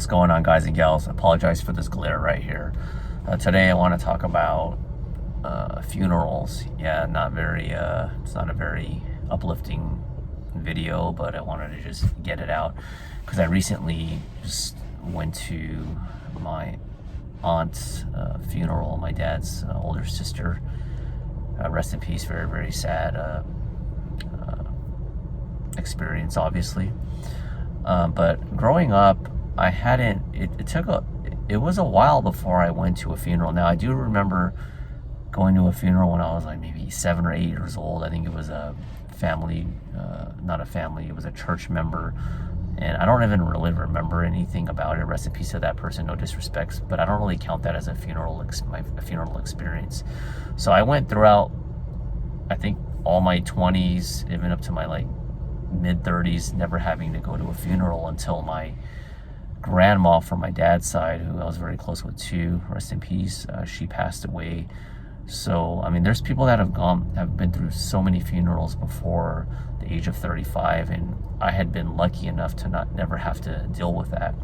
What's going on, guys and gals? I apologize for this glare right here. Today I want to talk about funerals. Yeah, it's not a very uplifting video, but I wanted to just get it out because I recently just went to my aunt's funeral, my dad's older sister. Rest in peace. Very, very sad experience, obviously. But growing up, it was a while before I went to a funeral. Now, I do remember going to a funeral when I was like maybe 7 or 8 years old. I think it was a family, not a family, it was a church member. And I don't even really remember anything about it. Rest in peace to that person, no disrespects. But I don't really count that as a funeral experience. So I went throughout, I think, all my 20s, even up to my like mid 30s, never having to go to a funeral until my grandma from my dad's side, who I was very close with too, rest in peace, she passed away. So I mean, there's people that have been through so many funerals before the age of 35, and I had been lucky enough to never have to deal with that.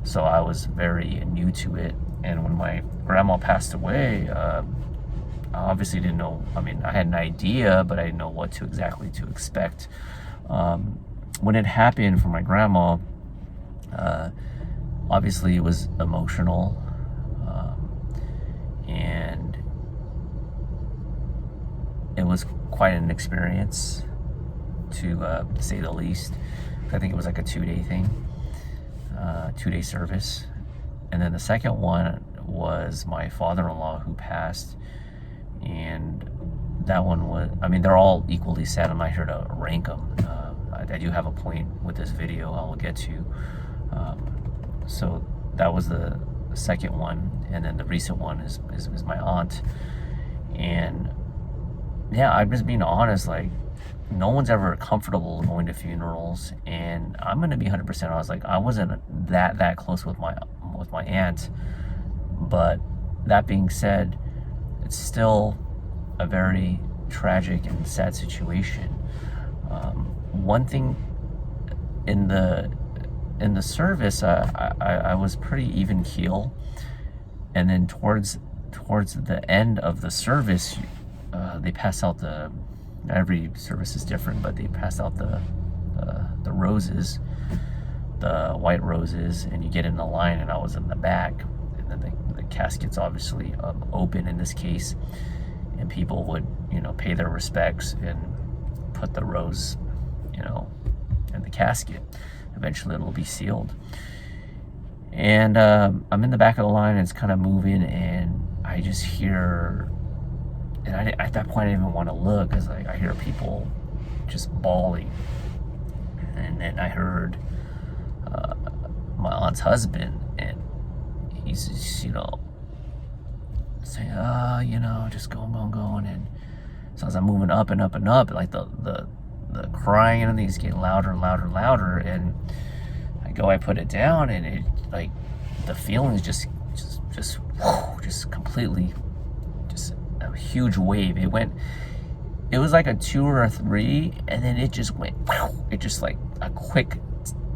So I was very new to it. And when my grandma passed away, I obviously didn't know. I mean, I had an idea, but I didn't know what to exactly to expect. When it happened for my grandma, obviously it was emotional, and it was quite an experience, to say the least. I think it was like a 2-day thing, 2-day service. And then the second one was my father-in-law who passed, and that one was, I mean, they're all equally sad. I'm not here to rank them. I do have a point with this video I will get to. So that was the second one, and then the recent one is my aunt. And yeah, I'm just being honest, like, no one's ever comfortable going to funerals, and I'm gonna be 100% honest, like, I wasn't that close with my aunt. But that being said, it's still a very tragic and sad situation. One thing in the service, I was pretty even keel, and then towards the end of the service, they pass out every service is different, but they pass out the roses, the white roses, and you get in the line, and I was in the back, and then the casket's obviously open in this case, and people would, pay their respects and put the rose, in the casket. Eventually it'll be sealed. And I'm in the back of the line, and it's kind of moving, and I just hear, and at that point I didn't even want to look, because like I hear people just bawling. And then I heard my aunt's husband, and he's just, saying, just going. And so as I'm moving up and up and up, like the crying and things getting louder and louder and louder, and I put it down, and it, like, the feelings just completely, just a huge wave. It was like a 2 or a 3, and then it just went, it just like a quick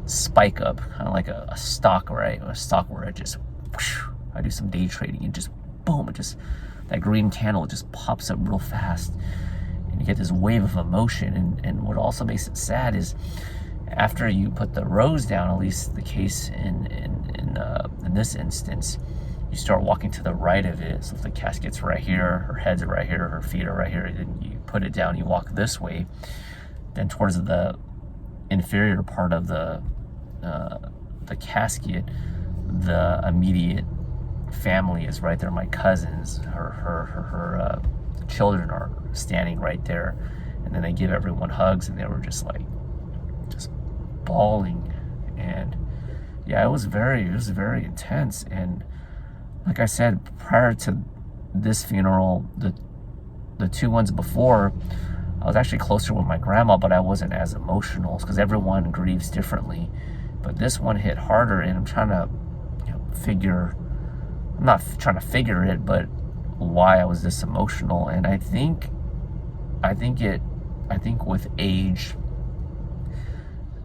spike up, kind of like a stock, right? A stock where it just, I do some day trading, and just boom, that green candle just pops up real fast, and you get this wave of emotion. And what also makes it sad is, after you put the rose down, at least the case in this instance, you start walking to the right of it. So if the casket's right here, her head's right here, her feet are right here, then you put it down, you walk this way. Then towards the inferior part of the casket, the immediate family is right there. My cousins, her children are standing right there, and then they give everyone hugs, and they were just bawling. And yeah, it was very intense. And like I said, prior to this funeral, the 2 ones before, I was actually closer with my grandma, but I wasn't as emotional, because everyone grieves differently. But this one hit harder, and I'm trying to I'm not trying to figure it, but why I was this emotional. And I think with age,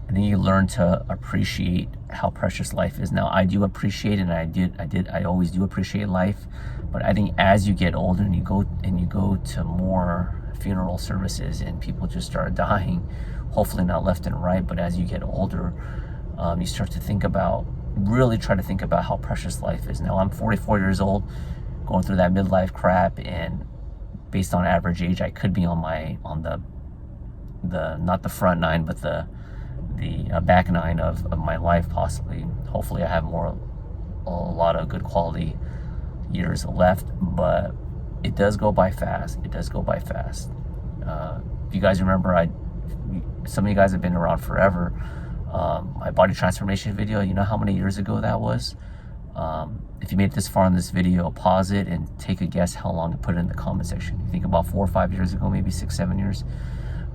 I think you learn to appreciate how precious life is. Now, I do appreciate it, and I always do appreciate life. But I think as you get older and you go to more funeral services and people just start dying, hopefully not left and right, but as you get older, you start to really try to think about how precious life is. Now, I'm 44 years old, going through that midlife crap, and based on average age, I could be on the not the front nine, but the back nine of my life, possibly. Hopefully I have a lot of good quality years left, but it does go by fast. If you guys remember, some of you guys have been around forever. My body transformation video, you know how many years ago that was? If you made it this far in this video, pause it and take a guess how long, and put it in the comment section. You think about 4 or 5 years ago, maybe 6, 7 years.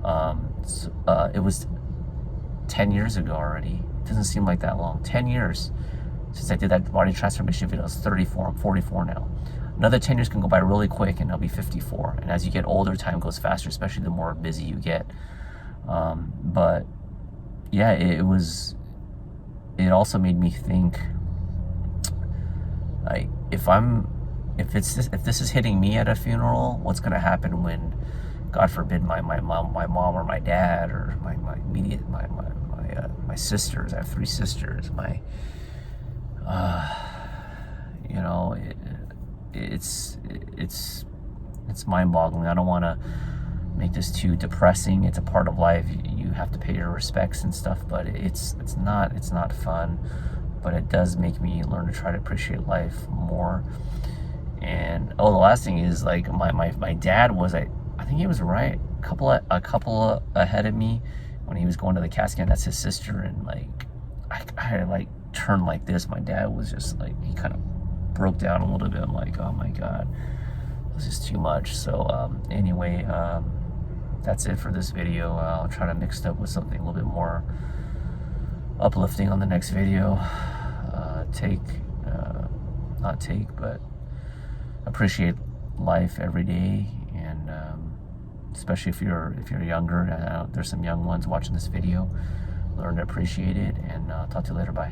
It was 10 years ago already. It doesn't seem like that long. 10 years since I did that body transformation video. I was 34. I'm 44 now. Another 10 years can go by really quick, and I'll be 54. And as you get older, time goes faster, especially the more busy you get. But yeah, it also made me think, like, if this is hitting me at a funeral, what's gonna happen when, God forbid, my mom or my dad or my sisters. I have 3 sisters. You know, it's mind-boggling. I don't want to make this too depressing. It's a part of life. You have to pay your respects and stuff, but it's not fun. But it does make me learn to try to appreciate life more. And the last thing is, like, my dad was, I think he was right a couple ahead of me when he was going to the casket. And that's his sister, and like I like turned like this. My dad was just like, he kind of broke down a little bit. I'm like, oh my God, this is too much. So anyway, that's it for this video. I'll try to mix it up with something a little bit more uplifting on the next video. But appreciate life every day, and especially if you're younger. There's some young ones watching this video. Learn to appreciate it, and talk to you later. Bye.